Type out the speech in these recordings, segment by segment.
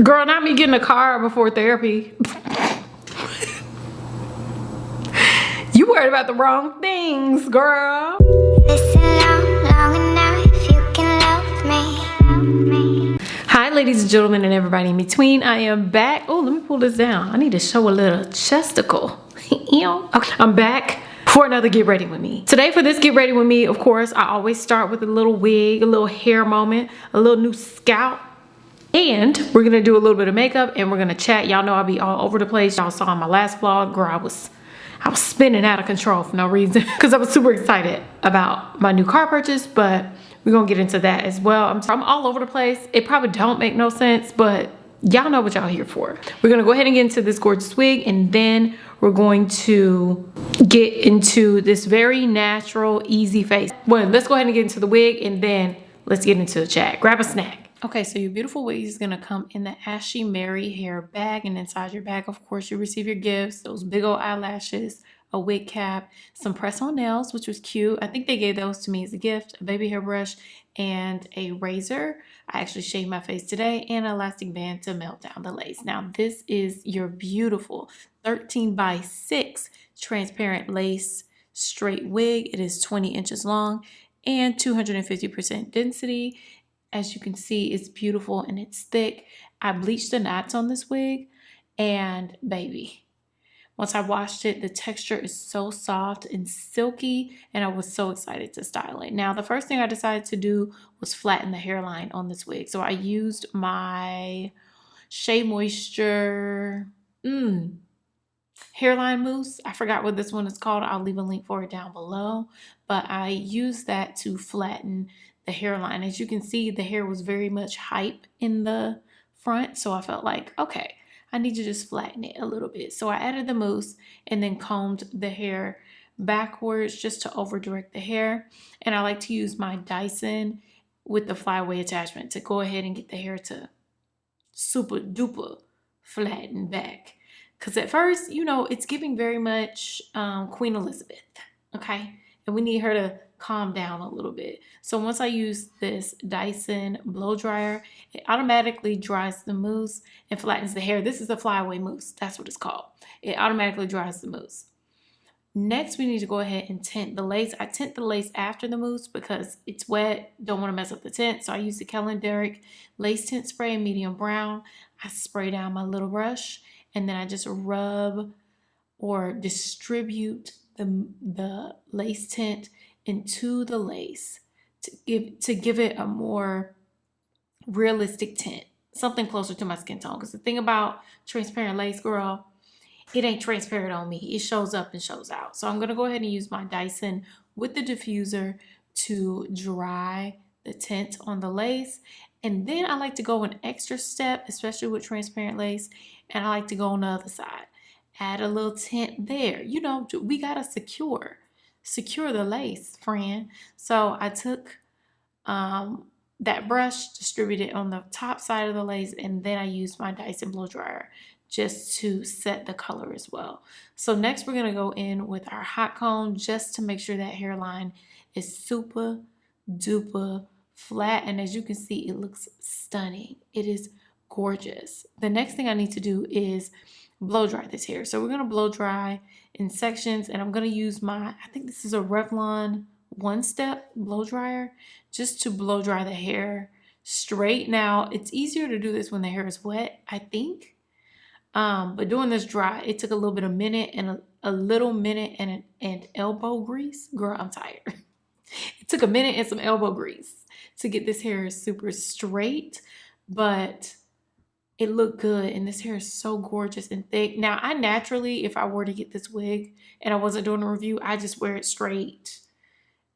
Girl, not me getting a car before therapy. You worried about the wrong things, girl. Listen long enough, you can love me. Hi, ladies and gentlemen, and everybody in between. I am back. Oh, let me pull this down. I need to show a little chesticle. Okay, I'm back for another Get Ready With Me. Today for this Get Ready With Me, of course, I always start with a little wig, a little hair moment, a little new scalp. And we're gonna do a little bit of makeup and we're gonna chat. Y'all know I'll be all over the place. Y'all saw in my last vlog, girl, I was spinning out of control for no reason because I was super excited about my new car purchase, but we're gonna get into that as well. I'm all over the place. It probably don't make no sense, but y'all know what y'all here for. We're gonna go ahead and get into this gorgeous wig, and then we're going to get into this very natural, easy face. Well, let's go ahead and get into the wig, and then let's get into the chat. Grab a snack. Okay, so your beautiful wig is gonna come in the Ashimary Hair bag, and inside your bag, of course, you receive your gifts, those big old eyelashes, a wig cap, some press-on nails, which was cute. I think they gave those to me as a gift, a baby hairbrush, and a razor. I actually shaved my face today, and an elastic band to melt down the lace. Now, this is your beautiful 13x6 transparent lace straight wig. It is 20 inches long and 250% density. As you can see, it's beautiful and it's thick. I bleached the knots on this wig, and baby, once I washed it, the texture is so soft and silky, and I was so excited to style it. Now, the first thing I decided to do was flatten the hairline on this wig. So I used my Shea Moisture hairline mousse. I forgot what this one is called. I'll leave a link for it down below. But I used that to flatten the hairline. As you can see, the hair was very much hype in the front. So I felt like, okay, I need to just flatten it a little bit. So I added the mousse and then combed the hair backwards just to over direct the hair. And I like to use my Dyson with the flyaway attachment to go ahead and get the hair to super duper flatten back. Because at first, you know, it's giving very much Queen Elizabeth, okay? And we need her to calm down a little bit. So once I use this Dyson blow dryer, it automatically dries the mousse and flattens the hair. This is a flyaway mousse. That's what it's called. It automatically dries the mousse. Next, we need to go ahead and tint the lace. I tint the lace after the mousse because it's wet. Don't want to mess up the tint. So I use the Calendaric lace tint spray in medium brown. I spray down my little brush, and then I just rub or distribute the lace tint into the lace to give it a more realistic tint, something closer to my skin tone. Because the thing about transparent lace, girl, it ain't transparent on me. It shows up and shows out. So I'm going to go ahead and use my Dyson with the diffuser to dry the tint on the lace. And then I like to go an extra step, especially with transparent lace, and I like to go on the other side. Add a little tint there. You know, we got to secure the lace, friend. So I took that brush, distributed on the top side of the lace, and then I used my Dyson blow dryer just to set the color as well. So next we're gonna go in with our hot comb just to make sure that hairline is super duper flat. And as you can see, it looks stunning. It is gorgeous. The next thing I need to do is blow dry this hair. So we're gonna blow dry in sections, and I'm gonna use I think this is a Revlon one-step blow dryer just to blow dry the hair straight. Now, it's easier to do this when the hair is wet, I think. But doing this dry, it took a little bit of minute and a little minute and elbow grease. Girl, I'm tired. It took a minute and some elbow grease to get this hair super straight, but it looked good, and this hair is so gorgeous and thick. Now, I naturally, if I were to get this wig and I wasn't doing a review, I just wear it straight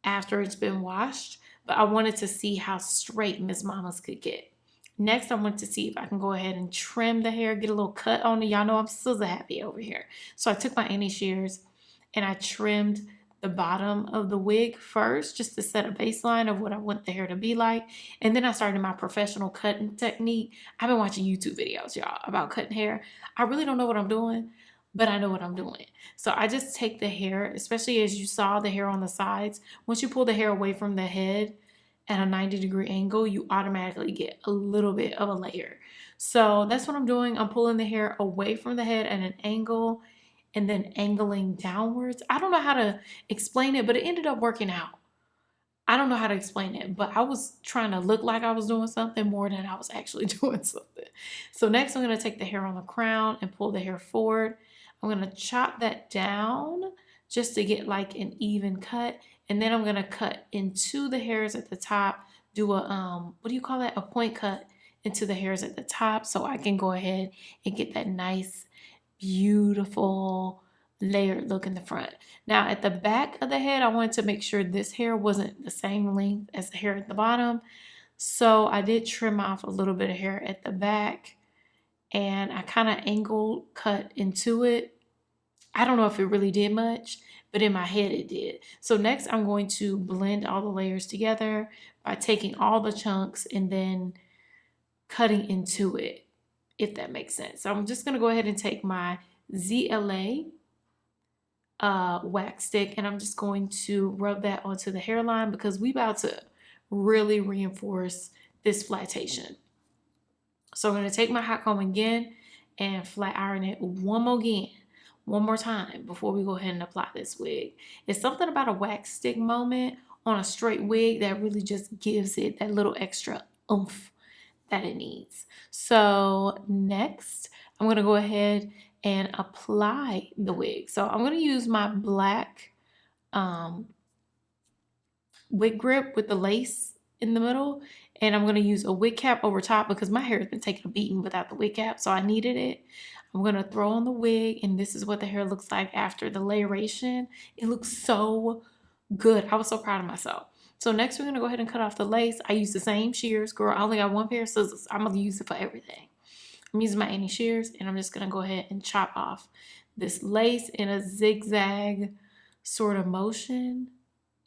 after it's been washed, but I wanted to see how straight Miss Mama's could get. Next, I want to see if I can go ahead and trim the hair, get a little cut on it. Y'all know I'm so happy over here. So I took my anti-shears and I trimmed the bottom of the wig first just to set a baseline of what I want the hair to be like. And then I started my professional cutting technique. I've been watching YouTube videos, y'all, about cutting hair. I really don't know what I'm doing, but I know what I'm doing. So I just take the hair, especially as you saw the hair on the sides. Once you pull the hair away from the head at a 90-degree angle, you automatically get a little bit of a layer. So that's what I'm doing. I'm pulling the hair away from the head at an angle and then angling downwards. I don't know how to explain it, but it ended up working out. I don't know how to explain it, but I was trying to look like I was doing something more than I was actually doing something. So next I'm going to take the hair on the crown and pull the hair forward. I'm going to chop that down just to get like an even cut. And then I'm going to cut into the hairs at the top, do a, what do you call that? A point cut into the hairs at the top so I can go ahead and get that nice, beautiful layered look in the front. Now at the back of the head, I wanted to make sure this hair wasn't the same length as the hair at the bottom. So I did trim off a little bit of hair at the back and I kind of angle cut into it. I don't know if it really did much, but in my head it did. So next I'm going to blend all the layers together by taking all the chunks and then cutting into it, if that makes sense. So I'm just going to go ahead and take my ZLA wax stick and I'm just going to rub that onto the hairline because we about to really reinforce this flatation. So I'm going to take my hot comb again and flat iron it one more time before we go ahead and apply this wig. It's something about a wax stick moment on a straight wig that really just gives it that little extra oomph that it needs. So next I'm going to go ahead and apply the wig. So I'm going to use my black wig grip with the lace in the middle, and I'm going to use a wig cap over top because my hair has been taking a beating without the wig cap, so I needed it. I'm going to throw on the wig, and this is what the hair looks like after the layeration. It looks so good. I was so proud of myself. So next we're going to go ahead and cut off the lace. I use the same shears. Girl, I only got one pair of scissors. I'm going to use it for everything. I'm using my Annie shears and I'm just going to go ahead and chop off this lace in a zigzag sort of motion.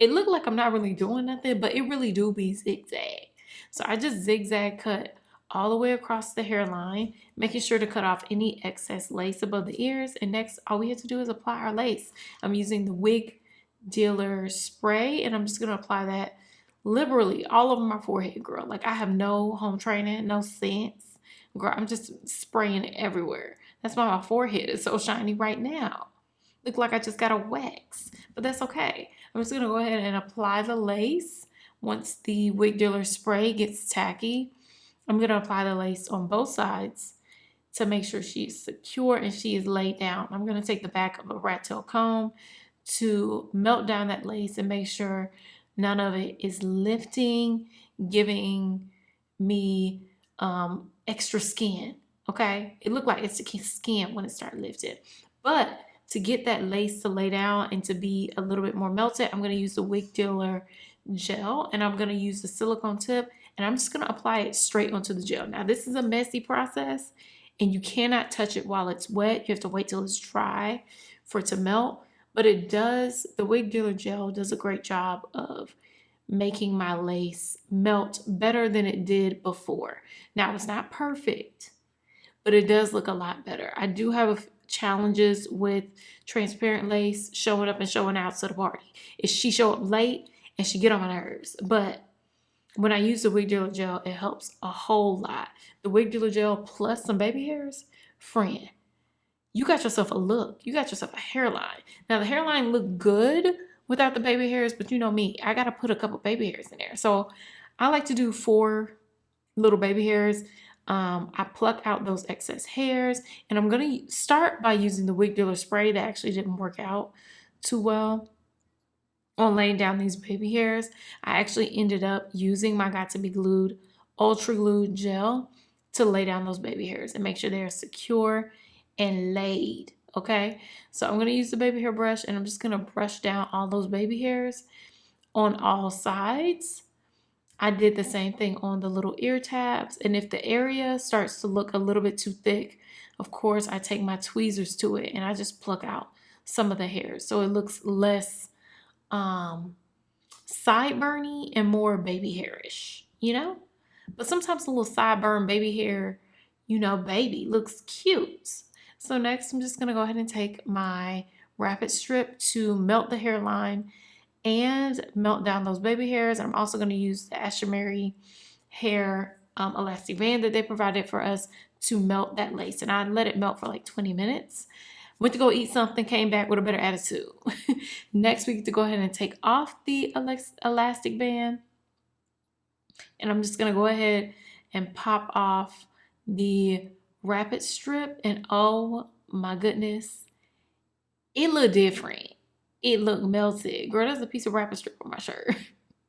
It looked like I'm not really doing nothing, but it really do be zigzag. So I just zigzag cut all the way across the hairline, making sure to cut off any excess lace above the ears. And next, all we have to do is apply our lace. I'm using the Wig Dealer spray and I'm just going to apply that liberally all over my forehead, girl. Like I have no home training, no sense. Girl, I'm just spraying it everywhere. That's why my forehead is so shiny right now. Look like I just got a wax, but that's okay. I'm just gonna go ahead and apply the lace. Once the Wig Dealer spray gets tacky, I'm gonna apply the lace on both sides to make sure she's secure and she is laid down. I'm gonna take the back of a rat tail comb to melt down that lace and make sure none of it is lifting, giving me extra skin. Okay, it looked like it's the skin when it started lifting, but to get that lace to lay down and to be a little bit more melted, I'm going to use the Wig Dealer gel and I'm going to use the silicone tip and I'm just going to apply it straight onto the gel. Now this is a messy process and you cannot touch it while it's wet. You have to wait till it's dry for it to melt, but it does, the Wig Dealer gel does a great job of making my lace melt better than it did before. Now it's not perfect, but it does look a lot better. I do have challenges with transparent lace showing up and showing out to the party. If she show up late and she get on my nerves, but when I use the Wig Dealer gel, it helps a whole lot. The Wig Dealer gel plus some baby hairs, friend, you got yourself a look. You got yourself a hairline. Now the hairline looked good without the baby hairs, but you know me, I got to put a couple baby hairs in there. So I like to do 4 little baby hairs. I pluck out those excess hairs and I'm going to start by using the Wig Dealer spray that actually didn't work out too well on laying down these baby hairs. I actually ended up using my Got to Be Glued Ultra Glue gel to lay down those baby hairs and make sure they're secure and laid. Okay, so I'm going to use the baby hair brush and I'm just going to brush down all those baby hairs on all sides. I did the same thing on the little ear tabs, and if the area starts to look a little bit too thick, of course I take my tweezers to it and I just pluck out some of the hairs so it looks less sideburny and more baby hairish, you know? But sometimes a little sideburn baby hair, you know, baby looks cute. So next I'm just going to go ahead and take my rapid strip to melt the hairline and melt down those baby hairs. I'm also going to use the Ashimary Hair elastic band that they provided for us to melt that lace. And I let it melt for like 20 minutes. Went to go eat something, came back with a better attitude. Next, we get to go ahead and take off the elastic band. And I'm just gonna go ahead and pop off the rapid strip. And oh my goodness, it looked different. It looked melted. Girl, there's a piece of rapid strip on my shirt.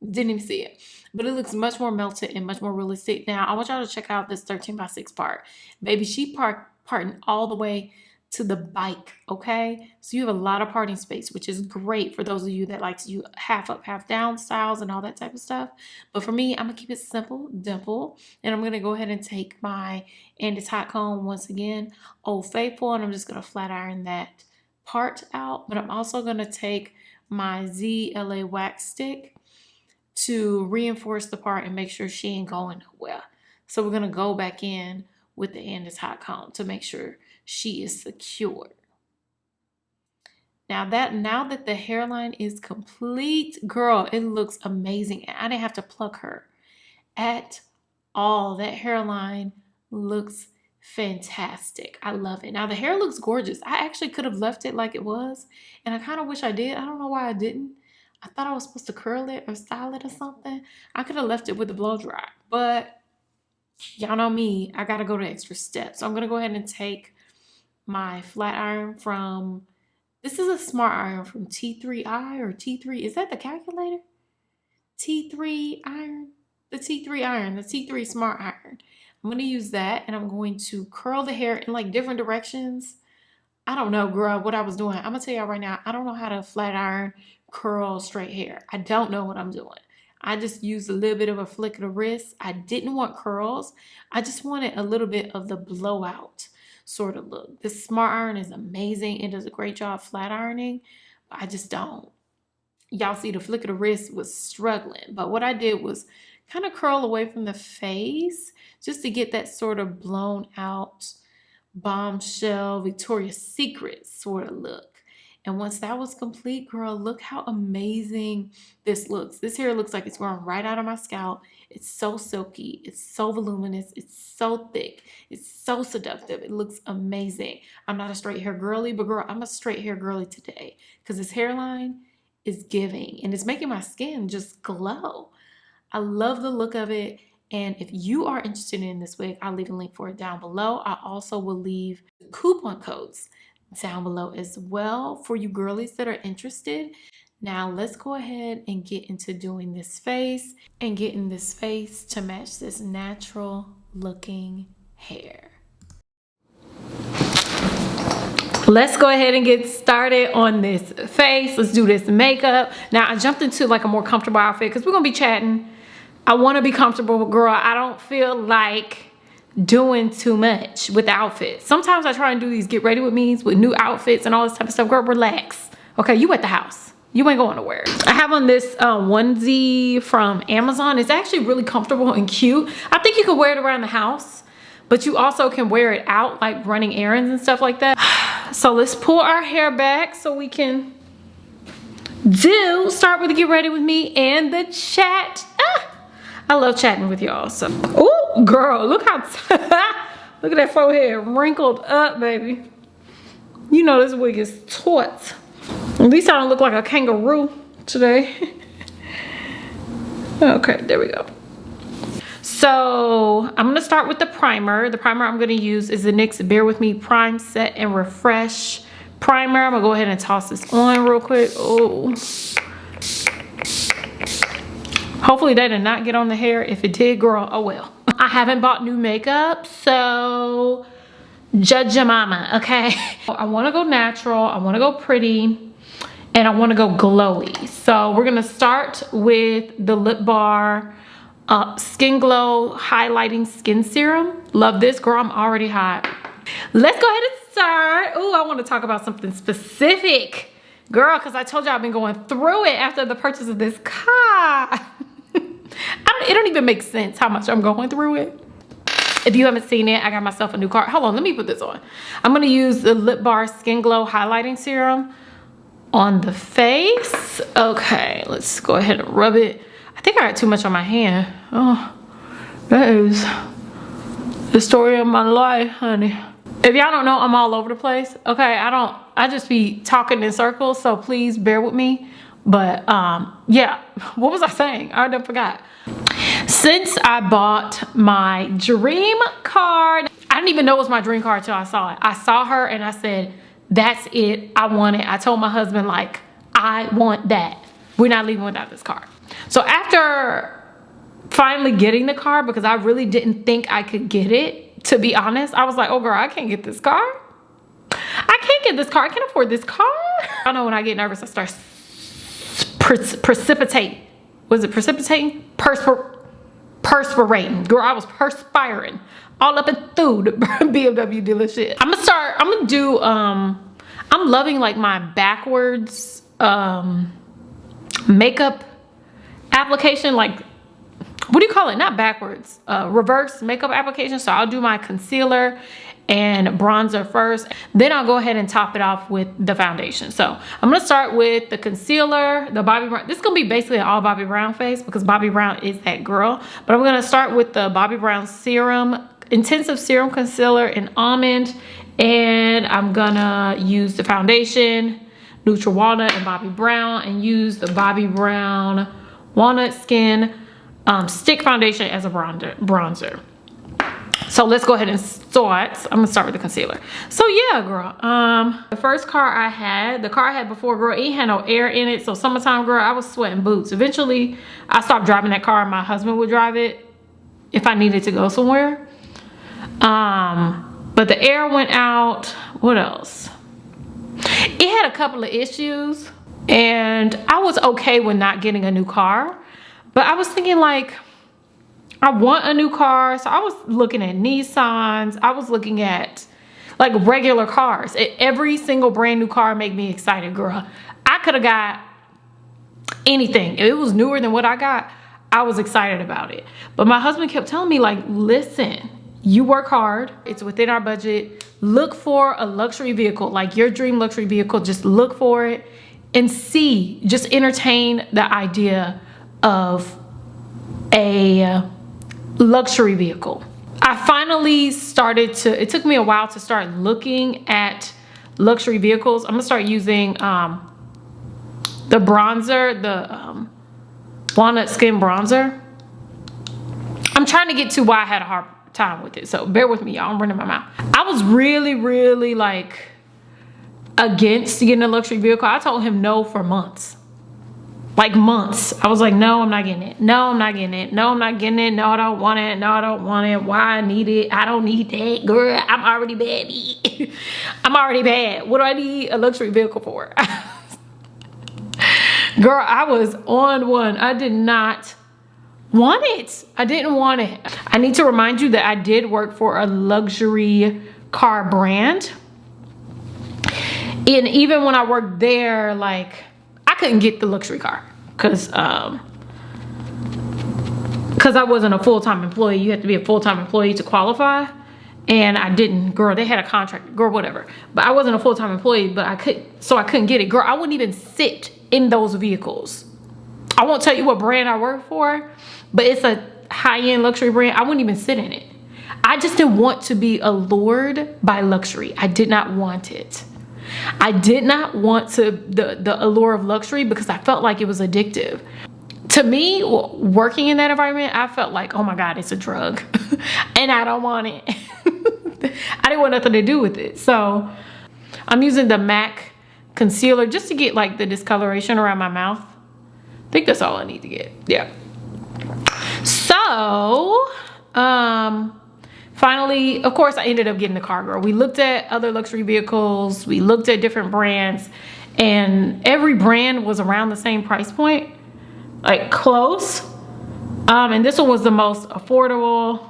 Didn't even see it. But it looks much more melted and much more realistic. Now, I want y'all to check out this 13x6 part. Baby, she parting all the way to the bike, okay? So you have a lot of parting space, which is great for those of you that like to do half up, half down styles and all that type of stuff. But for me, I'm gonna keep it simple, dimple. And I'm gonna go ahead and take my Andy's hot comb once again, Old Faithful, and I'm just gonna flat iron that part out. But I'm also gonna take my ZLA wax stick to reinforce the part and make sure she ain't going nowhere. So we're gonna go back in with the Andy's hot comb to make sure she is secure. Now that the hairline is complete, girl, it looks amazing. I didn't have to pluck her at all. That hairline looks fantastic. I love it. Now the hair looks gorgeous. I actually could have left it like it was, and I kind of wish I did. I don't know why I didn't. I thought I was supposed to curl it or style it or something. I could have left it with the blow dry, but y'all know me, I gotta go the extra step. So I'm gonna go ahead and take my flat iron from, this is a smart iron from T3i or T3, is that the calculator? T3 iron, the T3 iron, the T3 smart iron. I'm gonna use that and I'm going to curl the hair in like different directions. I don't know, girl, what I was doing. I'm gonna tell y'all right now, I don't know how to flat iron curl straight hair. I don't know what I'm doing. I just used a little bit of a flick of the wrist. I didn't want curls. I just wanted a little bit of the blowout sort of look. This smart iron is amazing. It does a great job flat ironing, but I just don't. Y'all see the flick of the wrist was struggling, but what I did was kind of curl away from the face just to get that sort of blown out bombshell Victoria's Secret sort of look. And once that was complete, girl, look how amazing this looks. This hair looks like it's growing right out of my scalp. It's so silky. It's so voluminous. It's so thick. It's so seductive. It looks amazing. I'm not a straight hair girly, but girl, I'm a straight hair girly today because this hairline is giving and it's making my skin just glow. I love the look of it. And if you are interested in this wig, I'll leave a link for it down below. I also will leave coupon codes down below as well for you girlies that are interested. Now let's go ahead and get into doing this face and getting this face to match this natural looking hair. Let's go ahead and get started on this face. Let's do this makeup. Now I jumped into like a more comfortable outfit because we're gonna be chatting. I want to be comfortable, girl. I don't feel like doing too much with the outfits. Sometimes I try and do these get ready with me's with new outfits and all this type of stuff. Girl, relax. Okay, you at the house. You ain't going nowhere. I have on this onesie from Amazon. It's actually really comfortable and cute. I think you can wear it around the house, but you also can wear it out like running errands and stuff like that. So let's pull our hair back so we can start with the get ready with me and the chat. I love chatting with y'all. So, oh, girl, look how look at that forehead wrinkled up, baby. You know this wig is taut. At least I don't look like a kangaroo today. Okay, there we go. So I'm gonna start with the primer. The primer I'm gonna use is the NYX Bear With Me Prime Set and Refresh primer. I'm gonna go ahead and toss this on real quick. Oh. Hopefully that did not get on the hair. If it did, girl, oh well. I haven't bought new makeup, so judge your mama, okay? I wanna go natural, I wanna go pretty, and I wanna go glowy. So we're gonna start with the Lip Bar Skin Glow Highlighting Skin Serum. Love this, girl, I'm already hot. Let's go ahead and start. Oh, I wanna talk about something specific. Girl, because I told you I've been going through it after the purchase of this car. It don't even make sense how much I'm going through it. If you haven't seen it, I got myself a new card. Hold on, let me put this on. I'm gonna use the Lip Bar Skin Glow Highlighting Serum on the face. Okay, let's go ahead and rub it. I think I got too much on my hand. Oh, that is The story of my life, honey. If y'all don't know, I'm all over the place. Okay, I just be talking in circles, so please bear with me. But yeah, what was I saying? I done forgot. Since I bought my dream car, I didn't even know it was my dream car until I saw it. I saw her and I said, that's it, I want it. I told my husband, like, I want that. We're not leaving without this car. So after finally getting the car, because I really didn't think I could get it, to be honest, I was like, oh girl, I can't get this car. I can't get this car. I can't afford this car. I know when I get nervous, I start precipitate. Was it precipitating? Perspirating. Girl, I was perspiring all up and through the BMW dealership. I'm loving like my backwards makeup application. Like, what do you call it? Not backwards, reverse makeup application. So I'll do my concealer and bronzer first, then I'll go ahead and top it off with the foundation. So I'm gonna start with the concealer, the Bobbi Brown. This is gonna be basically an all Bobbi Brown face because Bobbi Brown is that girl. But I'm gonna start with the Bobbi Brown Serum, Intensive Serum Concealer in Almond. And I'm gonna use the foundation, Neutral Walnut and Bobbi Brown, and use the Bobbi Brown Walnut Skin Stick Foundation as a bronzer. So let's go ahead and start. I'm gonna start with the concealer. So yeah, girl, the first car I had, the car I had before, girl, it had no air in it. So summertime, girl, I was sweating boots. Eventually, I stopped driving that car and my husband would drive it if I needed to go somewhere. But the air went out. What else? It had a couple of issues and I was okay with not getting a new car. But I was thinking like, I want a new car. So I was looking at Nissans. I was looking at like regular cars. Every single brand new car made me excited, girl. I could have got anything. If it was newer than what I got, I was excited about it. But my husband kept telling me like, listen, you work hard. It's within our budget. Look for a luxury vehicle, like your dream luxury vehicle. Just look for it and see, just entertain the idea of a luxury vehicle. I finally started to, it took me a while to start looking at luxury vehicles. I'm gonna start using the bronzer, the walnut skin bronzer. I'm trying to get to why I had a hard time with it, so bear with me, y'all. I'm running my mouth. I was really like against getting a luxury vehicle. I told him no for months. Like months. I was like, no, I'm not getting it. No, I'm not getting it. No, I'm not getting it. No, I don't want it. No, I don't want it. Why I need it? I don't need that. Girl, I'm already bad. I'm already bad. What do I need a luxury vehicle for? Girl, I was on one. I did not want it. I didn't want it. I need to remind you that I did work for a luxury car brand. And even when I worked there, like, I couldn't get the luxury car because I wasn't a full-time employee. You have to be a full-time employee to qualify, and I didn't. Girl, they had a contract, girl, whatever, but I wasn't a full-time employee, but I couldn't get it. Girl, I wouldn't even sit in those vehicles. I won't tell you what brand I work for, but it's a high-end luxury brand. I wouldn't even sit in it. I just didn't want to be allured by luxury. I did not want it. I did not want the allure of luxury because I felt like it was addictive. To me, working in that environment, I felt like, oh my God, it's a drug and I don't want it. I didn't want nothing to do with it. So I'm using the MAC concealer just to get like the discoloration around my mouth. I think that's all I need to get. Yeah. So, finally, of course, I ended up getting the car, girl. We looked at other luxury vehicles. We looked at different brands, and every brand was around the same price point, like close. And this one was the most affordable,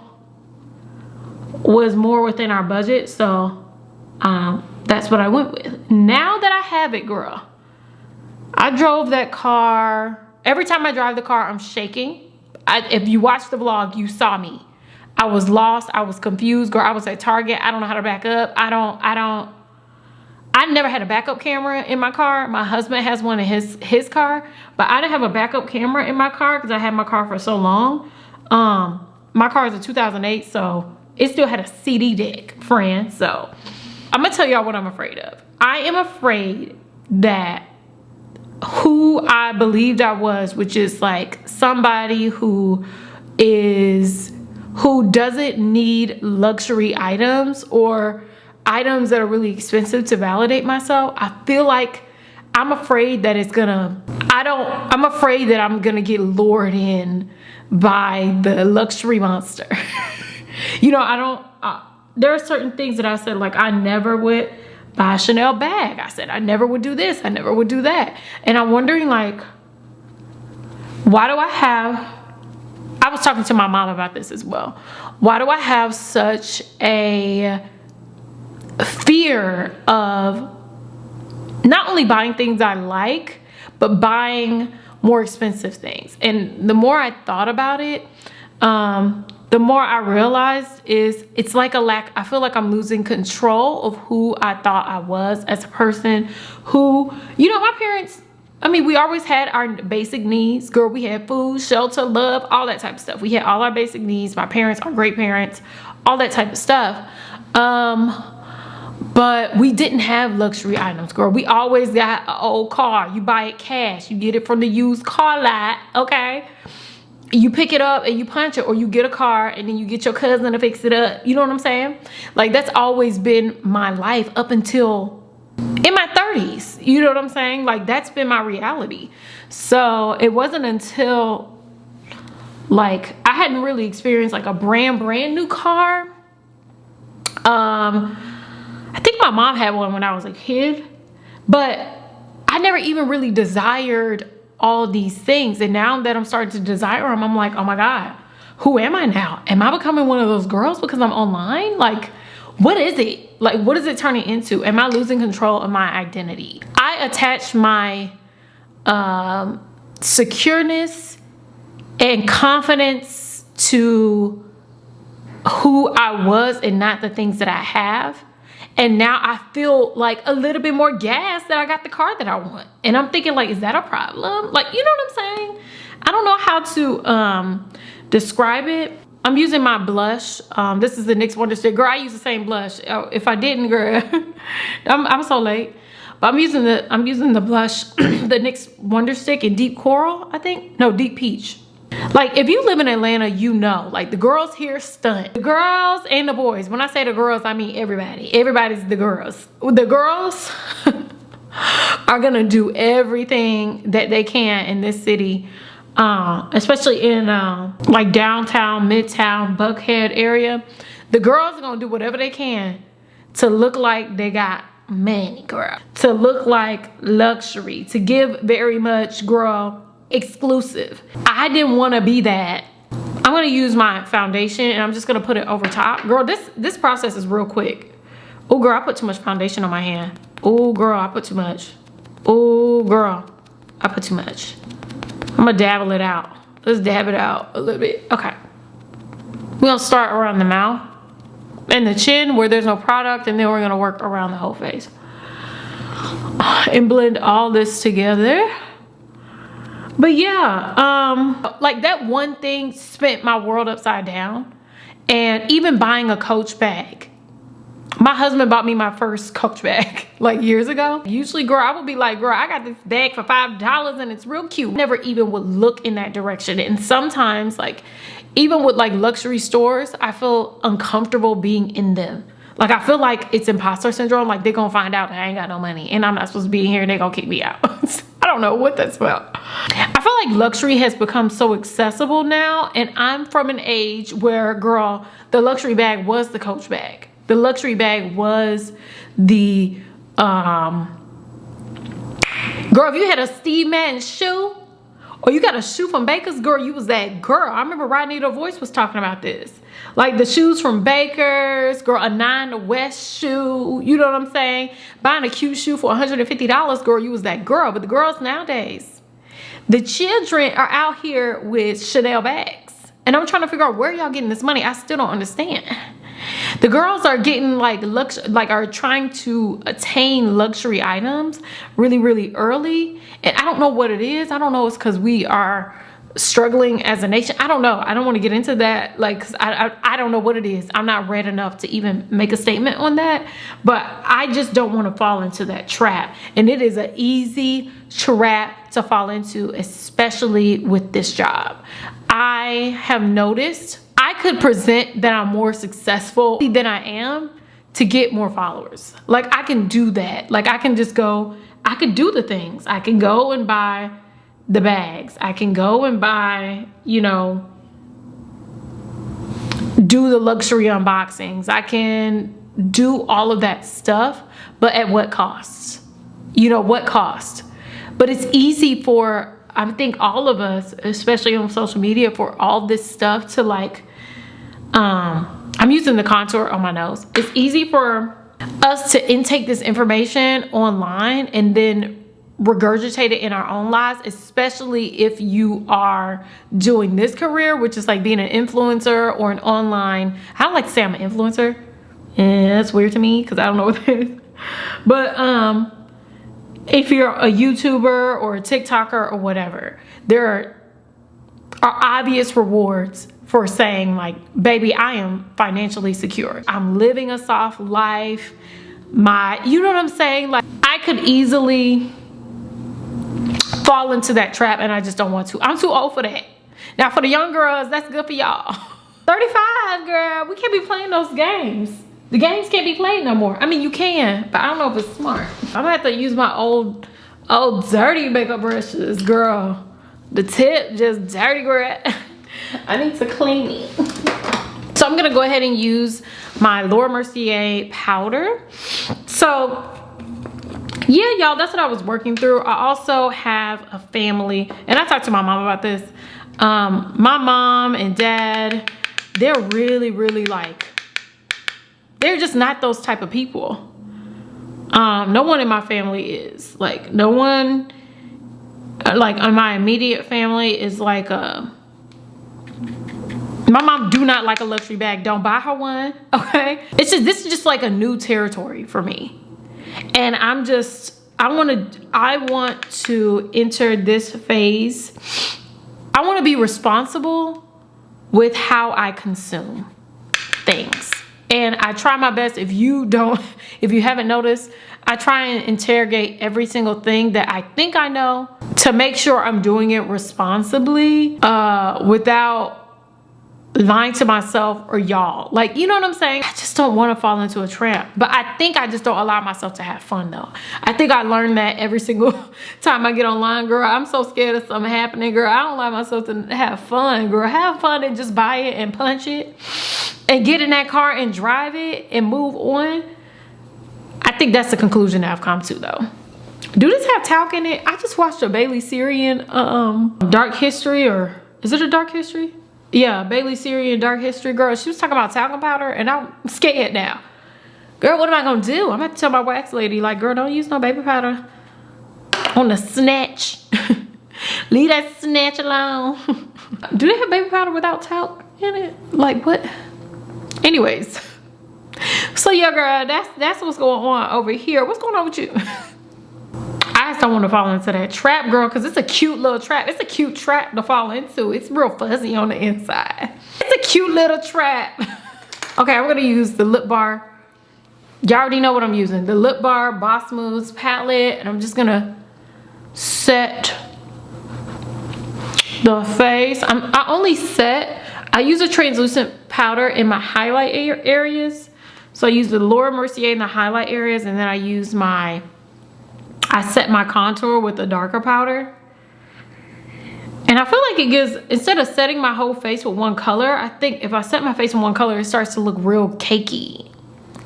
was more within our budget. So that's what I went with. Now that I have it, girl, I drove that car. Every time I drive the car, I'm shaking. If you watched the vlog, you saw me. I was lost. I was confused. Girl, I was at Target. I don't know how to back up. I never had a backup camera in my car. My husband has one in his car, but I didn't have a backup camera in my car because I had my car for so long. My car is a 2008, so it still had a CD deck, friends. So I'm gonna tell y'all what I'm afraid of. I am afraid that who I believed I was, which is like somebody who doesn't need luxury items or items that are really expensive to validate myself. I feel like I'm afraid that I'm afraid that I'm gonna get lured in by the luxury monster. You know, there are certain things that I said, like, I never would buy a Chanel bag. I said I never would do this, I never would do that. And I'm wondering, like, why do I was talking to my mom about this as well. Why do I have such a fear of not only buying things I like, but buying more expensive things? And the more I thought about it, the more I realized it's like a lack. I feel like I'm losing control of who I thought I was as a person who, you know, my parents, I mean, we always had our basic needs. Girl, we had food, shelter, love, all that type of stuff. We had all our basic needs. My parents, our great parents, all that type of stuff. But we didn't have luxury items, girl. We always got an old car. You buy it cash. You get it from the used car lot, okay? You pick it up and you punch it, or you get a car and then you get your cousin to fix it up. You know what I'm saying? Like, that's always been my life up until in my 30s. You know what I'm saying? Like, that's been my reality. So it wasn't until, like, I hadn't really experienced like a brand new car. I think my mom had one when I was a kid, but I never even really desired all these things. And now that I'm starting to desire them, I'm like, oh my God, who am I now? Am I becoming one of those girls because I'm online? Like, what is it? Like, what is it turning into? Am I losing control of my identity? I attach my secureness and confidence to who I was and not the things that I have. And now I feel like a little bit more gas that I got the car that I want. And I'm thinking, like, is that a problem? Like, you know what I'm saying? I don't know how to describe it. I'm using my blush. This is the NYX Wonder Stick. Girl, I use the same blush. If I didn't, girl, I'm so late. But I'm using the blush, the NYX Wonder Stick in Deep Coral, I think. No, Deep Peach. Like, if you live in Atlanta, you know, like, the girls here stunt. The girls and the boys. When I say the girls, I mean everybody. Everybody's the girls. The girls are gonna do everything that they can in this city, especially in like downtown, midtown, Buckhead area. The girls are gonna do whatever they can to look like they got money, girl. To look like luxury. To give very much, girl, exclusive. I didn't want to be that. I'm going to use my foundation and I'm just going to put it over top. Girl, this process is real quick. Oh, girl, I put too much foundation on my hand. Oh, girl, I put too much. Oh, girl, I put too much. I'm going to dabble it out. Let's dab it out a little bit. Okay. We're going to start around the mouth and the chin where there's no product, and then we're going to work around the whole face and blend all this together. But yeah, like, that one thing spent my world upside down. And even buying a Coach bag. My husband bought me my first Coach bag like years ago. Usually, girl, I would be like, girl, I got this bag for $5 and it's real cute. Never even would look in that direction. And sometimes, like, even with like luxury stores, I feel uncomfortable being in them. Like, I feel like it's imposter syndrome. Like, they're gonna find out that I ain't got no money and I'm not supposed to be in here and they're gonna kick me out. I don't know what that's about. I feel like luxury has become so accessible now, and I'm from an age where, girl, the luxury bag was the Coach bag. The luxury bag was the, girl, if you had a Steve Madden shoe, or you got a shoe from Baker's, girl, you was that girl. I remember Rodney the Voice was talking about this. Like, the shoes from Baker's, girl, a 9 West shoe, you know what I'm saying? Buying a cute shoe for $150, girl, you was that girl. But the girls nowadays, the children are out here with Chanel bags. And I'm trying to figure out where y'all getting this money. I still don't understand. The girls are getting like are trying to attain luxury items really, really early. And I don't know what it is. I don't know, it's because we are struggling as a nation. I don't know. I don't want to get into that. Like, 'cause I don't know what it is. I'm not read enough to even make a statement on that. But I just don't want to fall into that trap. And it is an easy trap to fall into, especially with this job. I have noticed I could present that I'm more successful than I am to get more followers. Like, I can do that. Like, I can just go, I can do the things. I can go and buy the bags. I can go and buy, you know, do the luxury unboxings. I can do all of that stuff, but at what cost? You know, what cost? But it's easy for, I think, all of us, especially on social media, for all this stuff to like, I'm using the contour on my nose. It's easy for us to intake this information online and then regurgitate it in our own lives, especially if you are doing this career, which is like being an influencer or an online, I don't like to say I'm an influencer. That's weird to me because I don't know what that is. But if you're a YouTuber or a TikToker or whatever, there are obvious rewards for saying like, baby, I am financially secure. I'm living a soft life. You know what I'm saying? Like, I could easily fall into that trap and I just don't want to. I'm too old for that. Now for the young girls, that's good for y'all. 35, girl, we can't be playing those games. The games can't be played no more. I mean, you can, but I don't know if it's smart. I'm gonna have to use my old dirty makeup brushes, girl. The tip just dirty, girl. I need to clean it. So I'm gonna go ahead and use my Laura Mercier powder. So yeah, y'all, that's what I was working through. I also have a family, and I talked to my mom about this. My mom and dad, they're really, really like, they're just not those type of people. No one in my family is. Like, no one, like, in my immediate family is like my mom do not like a luxury bag. Don't buy her one, okay? This is just like a new territory for me. And I want to enter this phase. I want to be responsible with how I consume things. And I try my best. If you haven't noticed, I try and interrogate every single thing that I think I know to make sure I'm doing it responsibly, without lying to myself or y'all. Like, you know what I'm saying? I just don't want to fall into a trap. But I think I just don't allow myself to have fun though. I think I learned that every single time I get online, girl. I'm so scared of something happening, girl. I don't allow myself to have fun, girl. Have fun and just buy it and punch it and get in that car and drive it and move on. I think that's the conclusion that I've come to though. Do this have talc in it? I just watched a Bailey Syrian Dark History, or is it a Dark History? Yeah, Bailey Syrian Dark History. Girl, she was talking about talcum powder and I'm scared now. Girl, what am I gonna do? I'm gonna have to tell my wax lady, like, girl, don't use no baby powder on the snatch. Leave that snatch alone. Do they have baby powder without talc in it? Like, what? Anyways. So yeah, girl, that's what's going on over here. What's going on with you? I just don't want to fall into that trap, girl, because it's a cute little trap. It's a cute trap to fall into. It's real fuzzy on the inside. It's a cute little trap. Okay, I'm going to use the Lip Bar. Y'all already know what I'm using. The Lip Bar Boss Moves palette. And I'm just going to set the face. I use a translucent powder in my highlight areas. So I use the Laura Mercier in the highlight areas, and then I set my contour with a darker powder. And I feel like it gives, instead of setting my whole face with one color, I think if I set my face in one color, it starts to look real cakey.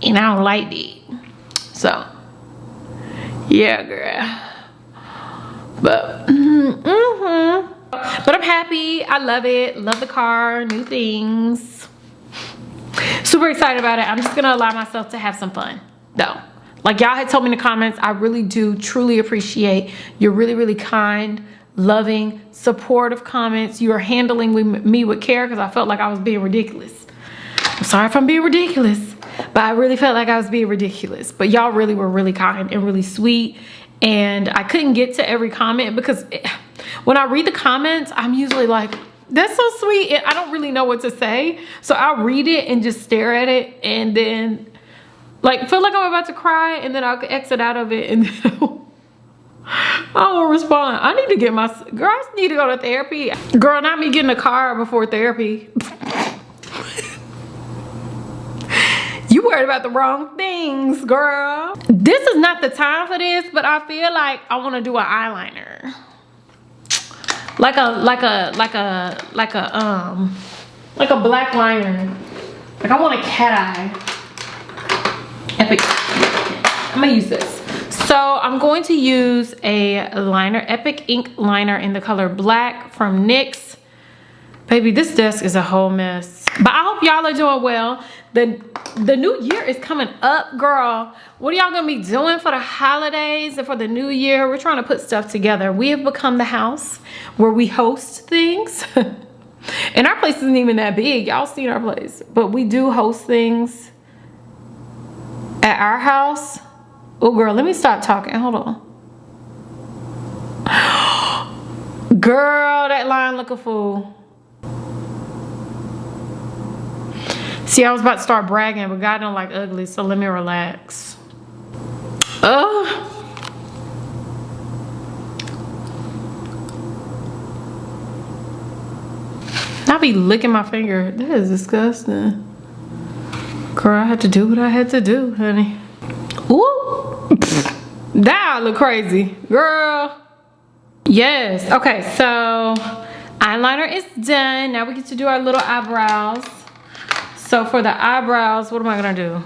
And I don't like it. So, yeah, girl. But, but I'm happy. I love it. Love the car. New things. Super excited about it. I'm just going to allow myself to have some fun, though. Like y'all had told me in the comments, I really do truly appreciate your really, really kind, loving, supportive comments. You are handling me with care, because I felt like I was being ridiculous. I'm sorry if I'm being ridiculous, but I really felt like I was being ridiculous. But y'all really were really kind and really sweet. And I couldn't get to every comment because when I read the comments, I'm usually like, that's so sweet. And I don't really know what to say. So I'll read it and just stare at it and then like feel like I'm about to cry, and then I'll exit out of it and then I won't respond. I need to get my girls need to go to therapy. Girl, not me getting a car before therapy. You worried about the wrong things, girl. This is not the time for this, but I feel like I want to do an eyeliner. Like a black liner. Like I want a cat eye. Epic. I'm gonna use this. So I'm going to use a liner, Epic Ink liner in the color black from NYX. Baby, this desk is a whole mess. But I hope y'all are doing well. The new year is coming up, girl. What are y'all gonna be doing for the holidays and for the new year? We're trying to put stuff together. We have become the house where we host things. And our place isn't even that big. Y'all seen our place. But we do host things at our house. Oh, girl, let me stop talking. Hold on. Girl, that line look a fool. See, I was about to start bragging, but God don't like ugly, so let me relax. I be licking my finger. That is disgusting. Girl, I had to do what I had to do, honey. Ooh. That look crazy. Girl. Yes. Okay, so eyeliner is done. Now we get to do our little eyebrows. So for the eyebrows, what am I gonna do?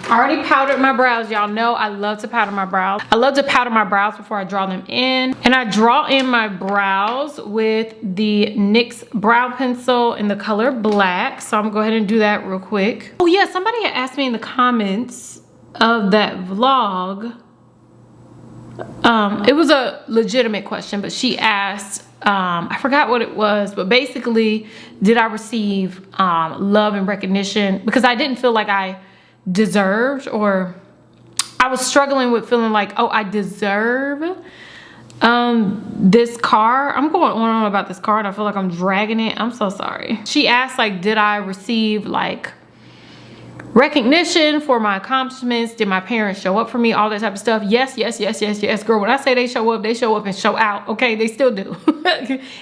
I already powdered my brows. Y'all know I love to powder my brows. I love to powder my brows before I draw them in. And I draw in my brows with the NYX brow pencil in the color black. So I'm gonna go ahead and do that real quick. Oh yeah, somebody had asked me in the comments of that vlog. It was a legitimate question, but she asked, I forgot what it was, but basically, did I receive love and recognition? Because I didn't feel like I deserved, or I was struggling with feeling like, oh, I deserve this car. I'm going on and on about this car and I feel like I'm dragging it. I'm so sorry. She asked, like, did I receive like recognition for my accomplishments? Did my parents show up for me? All that type of stuff. Yes, yes, yes, yes, yes. Girl, when I say they show up and show out. Okay, they still do.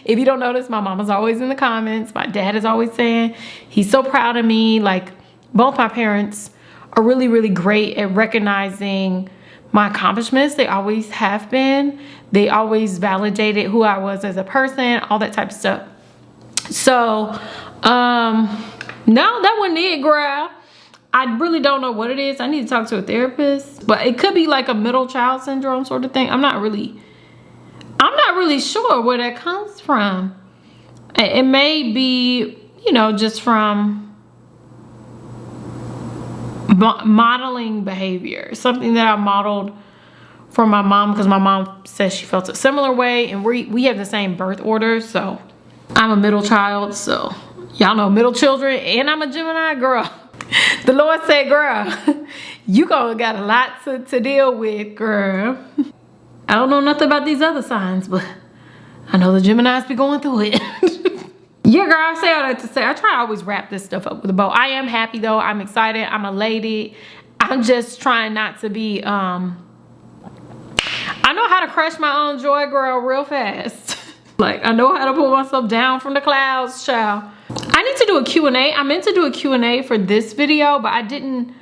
If you don't notice, my mama's always in the comments. My dad is always saying he's so proud of me. Like, both my parents are really, really great at recognizing my accomplishments. They always have been. They always validated who I was as a person, all that type of stuff. So, no, that wasn't it, girl. I really don't know what it is. I need to talk to a therapist, but it could be like a middle child syndrome sort of thing. I'm not really sure where that comes from. It may be, you know, just from modeling behavior, something that I modeled from my mom, because my mom says she felt a similar way, and we have the same birth order. So I'm a middle child, so y'all know middle children, and I'm a Gemini, girl. The Lord said, girl, you gonna got a lot to deal with, girl. I don't know nothing about these other signs, but I know the Geminis be going through it. Yeah, girl, I say all that to say, I try to always wrap this stuff up with a bow. I am happy though. I'm excited. I'm elated. I'm just trying not to be, I know how to crush my own joy, girl, real fast. Like, I know how to pull myself down from the clouds, child. I need to do a Q&A. I meant to do a Q&A for this video, but I didn't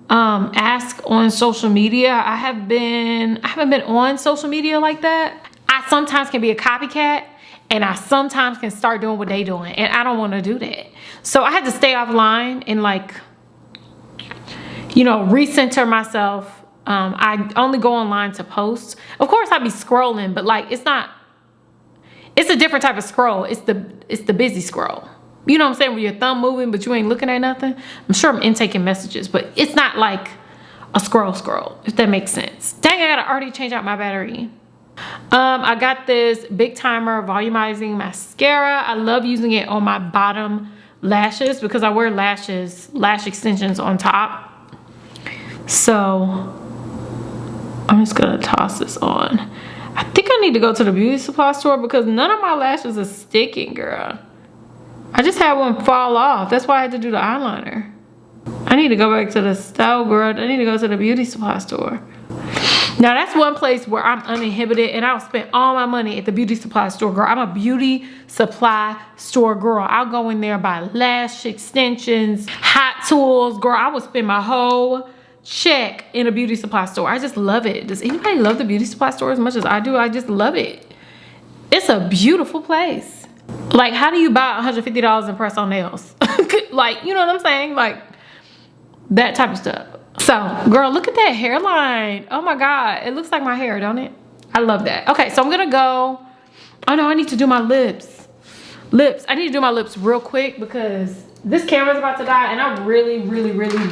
ask on social media. I haven't been on social media like that. I sometimes can be a copycat, and I sometimes can start doing what they doing, and I don't want to do that. So I had to stay offline and, like, you know, recenter myself. I only go online to post. Of course, I be scrolling, but like, it's a different type of scroll. It's the busy scroll. You know what I'm saying? Where your thumb moving, but you ain't looking at nothing. I'm sure I'm intaking messages, but it's not like a scroll, if that makes sense. Dang, I gotta already change out my battery. I got this Big Timer volumizing mascara. I love using it on my bottom lashes because I wear lash extensions on top. So I'm just gonna toss this on. I think I need to go to the beauty supply store because none of my lashes are sticking, girl. I just had one fall off. That's why I had to do the eyeliner. I need to go back to the store, girl. I need to go to the beauty supply store. Now that's one place where I'm uninhibited and I'll spend all my money at the beauty supply store, girl. I'm a beauty supply store girl. I'll go in there, buy lash extensions, hot tools, girl. I would spend my whole check in a beauty supply store. I just love it. Does anybody love the beauty supply store as much as I do? I just love it. It's a beautiful place. Like, how do you buy $150 and press on nails? Like, you know what I'm saying? Like, that type of stuff. So, girl, look at that hairline. Oh my God. It looks like my hair, don't it? I love that. Okay, so I'm gonna go. Oh no, I need to do my lips. I need to do my lips real quick because this camera's about to die and I really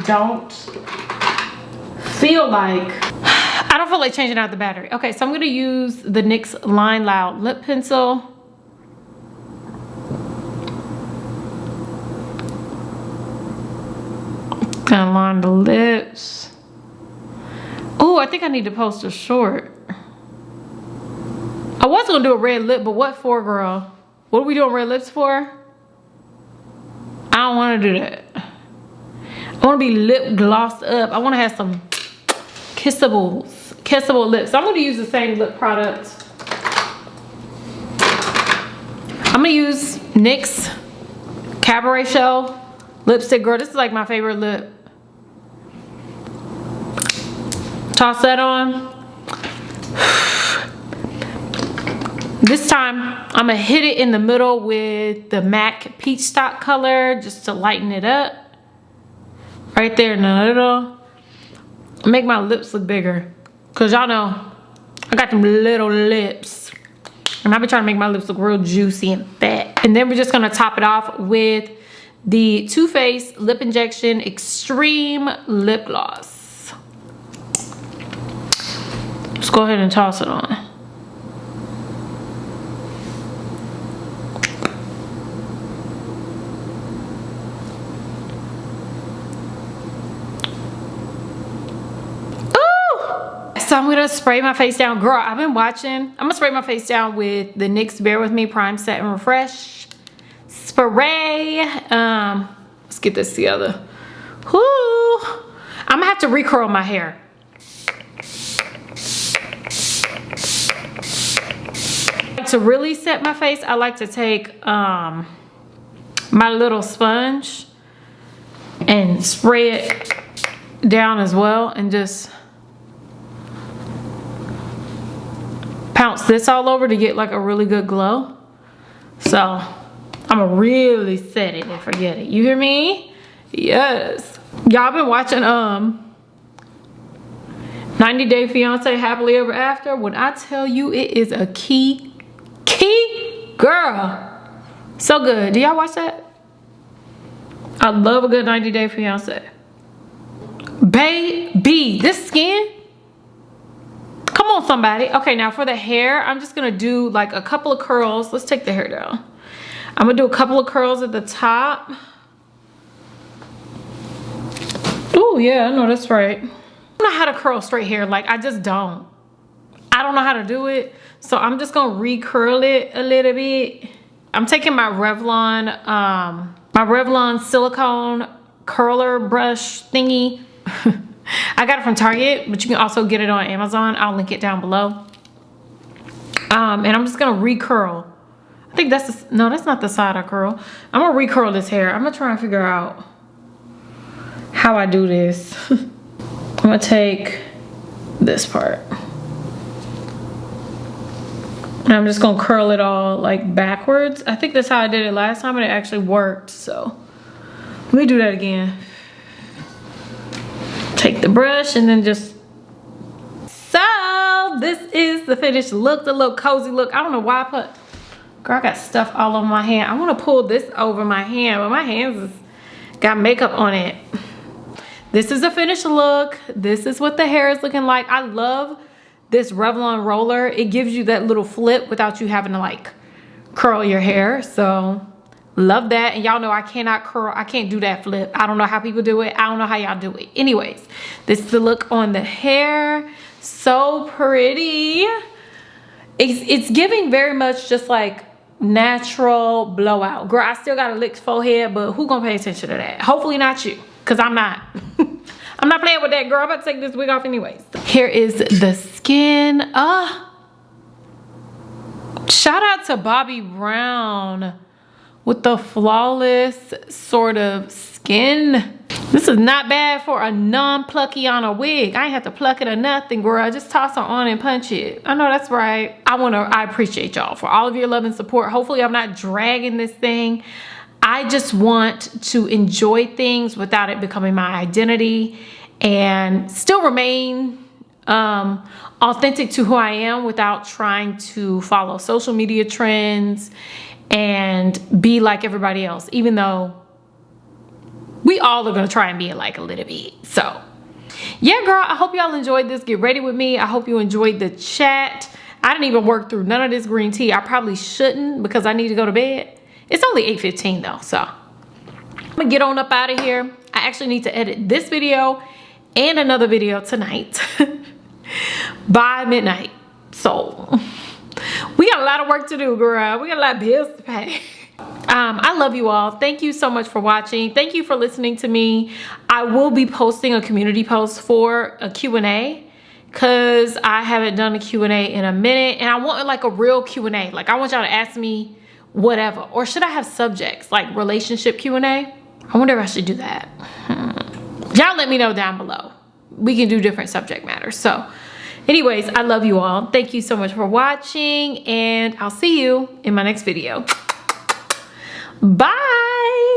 don't feel like, I don't feel like changing out the battery. Okay, so I'm gonna use the NYX Line Loud lip pencil. Gonna line the lips. Oh, I think I need to post a short. I was gonna do a red lip, but what for, girl? What are we doing red lips for? I don't wanna do that. I wanna be lip glossed up. I wanna have some kissable lips. So I'm gonna use the same lip product. I'm gonna use NYX Cabaret Show lipstick, girl. This is like my favorite lip. Toss that on. This time, I'm gonna hit it in the middle with the MAC Peach Stock color just to lighten it up. Right there in the middle. Make my lips look bigger. Cause y'all know, I got them little lips. And I've been trying to make my lips look real juicy and fat. And then we're just gonna top it off with the Too Faced Lip Injection Extreme Lip Gloss. Let's go ahead and toss it on. Ooh! So I'm gonna spray my face down. Girl, I've been watching. I'm gonna spray my face down with the NYX Bear With Me Prime Set and Refresh spray. Let's get this together. Whoo! I'm gonna have to recurl my hair. To really set my face, I like to take my little sponge and spray it down as well and just pounce this all over to get like a really good glow. So I'm gonna really set it and forget it. You hear me? Yes. Y'all been watching 90 Day Fiance Happily Ever After. When I tell you it is a key girl. So good. Do y'all watch that? I love a good 90 Day Fiance. Baby, this skin. Come on, somebody. Okay, now for the hair, I'm just gonna do like a couple of curls. Let's take the hair down. I'm gonna do a couple of curls at the top. Oh yeah, I know that's right. I don't know how to curl straight hair. Like, I just don't. I don't know how to do it. So I'm just gonna recurl it a little bit. I'm taking my Revlon silicone curler brush thingy. I got it from Target, but you can also get it on Amazon. I'll link it down below. And I'm just gonna recurl. I think that's the, no, that's not the side I curl. I'm gonna recurl this hair. I'm gonna try and figure out how I do this. I'm gonna take this part. And I'm just gonna curl it all like backwards. I think that's how I did it last time and it actually worked. So let me do that again. Take the brush and then just, so this is the finished look, the little cozy look. I don't know why I put, girl, I got stuff all over my hand. I wanna pull this over my hand, but my hands got makeup on it. This is the finished look. This is what the hair is looking like. I love this Revlon roller. It gives you that little flip without you having to like curl your hair. So love that. And y'all know I cannot curl. I can't do that flip. I don't know how people do it. I don't know how y'all do it. Anyways, this is the look on the hair. So pretty. It's giving very much just like natural blowout. Girl, I still got a licked forehead, but who gonna pay attention to that? Hopefully not you, because I'm not. I'm not playing with that, girl. I'm about to take this wig off anyways. Here is the skin. Shout out to Bobbi Brown with the flawless sort of skin. This is not bad for a non-plucky on a wig. I ain't have to pluck it or nothing, girl. Just toss it on and punch it. I know that's right. I appreciate y'all for all of your love and support. Hopefully I'm not dragging this thing. I just want to enjoy things without it becoming my identity and still remain authentic to who I am without trying to follow social media trends and be like everybody else, even though we all are gonna try and be like a little bit. So yeah, girl, I hope y'all enjoyed this. Get ready with me. I hope you enjoyed the chat. I didn't even work through none of this green tea. I probably shouldn't because I need to go to bed. It's only 8:15 though, so I'm gonna get on up out of here. I actually need to edit this video and another video tonight by midnight. So we got a lot of work to do, girl. We got a lot of bills to pay. I love you all. Thank you so much for watching. Thank you for listening to me. I will be posting a community post for a Q&A because I haven't done a Q&A in a minute, and I want like a real Q&A. Like I want y'all to ask me whatever, or should I have subjects like relationship Q&A? I wonder if I should do that. Y'all let me know down below. We can do different subject matters. So anyways, I love you all. Thank you so much for watching, and I'll see you in my next video. Bye.